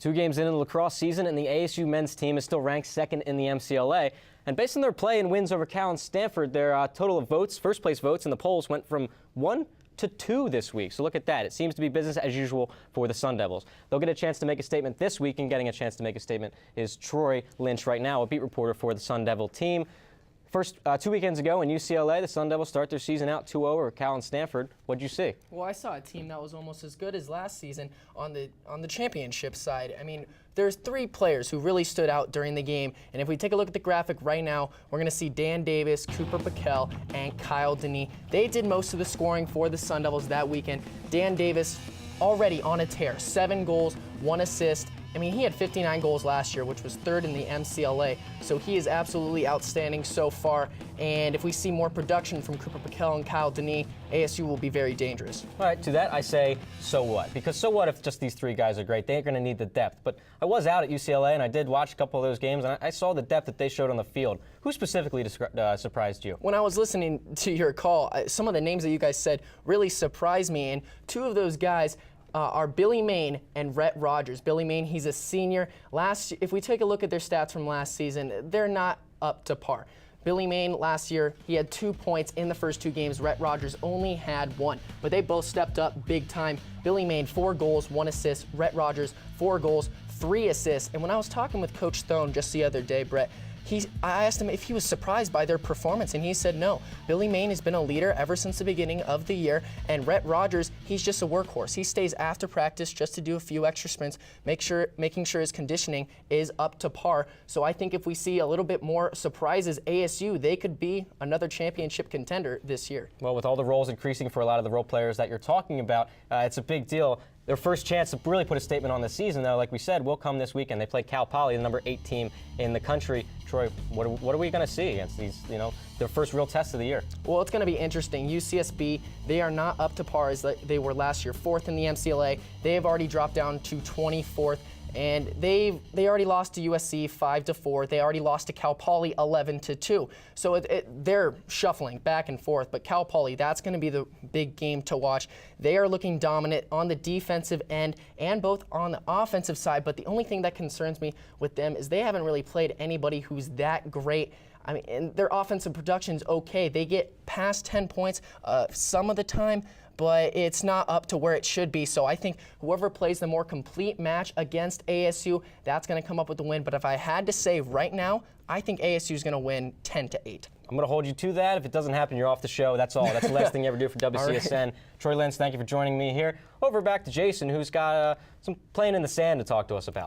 2 games into the lacrosse season, and the ASU men's team is still ranked second in the MCLA. And based on their play and wins over Cal and Stanford, their total of votes, first place votes in the polls, went from 1 to 2 this week. So look at that. It seems to be business as usual for the Sun Devils. They'll get a chance to make a statement this week, and getting a chance to make a statement is Troy Lynch right now, a beat reporter for the Sun Devil team. First, 2 weekends ago in UCLA, the Sun Devils start their season out 2-0 over Cal and Stanford. What'd you see? Well, I saw a team that was almost as good as last season on the championship side. I mean, there's 3 players who really stood out during the game, and if we take a look at the graphic right now, we're going to see Dan Davis, Cooper Piquel, and Kyle Denis. They did most of the scoring for the Sun Devils that weekend. Dan Davis already on a tear, 7 goals, 1 assist. I mean, he had 59 goals last year, which was 3rd in the MCLA, so he is absolutely outstanding so far. And if we see more production from Cooper Piquel and Kyle Denis, ASU will be very dangerous. All right, to that I say, so what? Because so what if just these 3 guys are great? They ain't going to need the depth. But I was out at UCLA, and I did watch a couple of those games, and I saw the depth that they showed on the field. Who specifically surprised you? When I was listening to your call, some of the names that you guys said really surprised me, and 2 of those guys are Billy Main and Rhett Rogers. Billy Main, he's a senior. If we take a look at their stats from last season, they're not up to par. Billy Main last year, he had 2 points in the first 2 games. Rhett Rogers only had 1, but they both stepped up big time. Billy Main, 4 goals, 1 assist. Rhett Rogers, 4 goals, 3 assists. And when I was talking with Coach Stone just the other day, Brett, I asked him if he was surprised by their performance, and he said no. Billy Main has been a leader ever since the beginning of the year, and Rhett Rogers, he's just a workhorse. He stays after practice just to do a few extra sprints, making sure his conditioning is up to par. So I think if we see a little bit more surprises, ASU, they could be another championship contender this year. Well, with all the roles increasing for a lot of the role players that you're talking about, it's a big deal. Their first chance to really put a statement on the season, though, like we said, will come this weekend. They play Cal Poly, the number 8 team in the country. Troy, what are we going to see against these, their first real test of the year? Well, it's going to be interesting. UCSB, they are not up to par as they were last year, 4th in the MCLA. They have already dropped down to 24th. And they already lost to USC 5-4. They already lost to Cal Poly 11-2. So they're shuffling back and forth. But Cal Poly, that's going to be the big game to watch. They are looking dominant on the defensive end and both on the offensive side. But the only thing that concerns me with them is they haven't really played anybody who's that great. I mean, and their offensive production's okay. They get past 10 points some of the time, but it's not up to where it should be. So I think whoever plays the more complete match against ASU, that's going to come up with the win. But if I had to say right now, I think ASU is going to win 10-8. I'm going to hold you to that. If it doesn't happen, you're off the show. That's all. That's the last thing you ever do for WCSN. Right. Troy Lynch, thank you for joining me here. Over back to Jason, who's got some playing in the sand to talk to us about.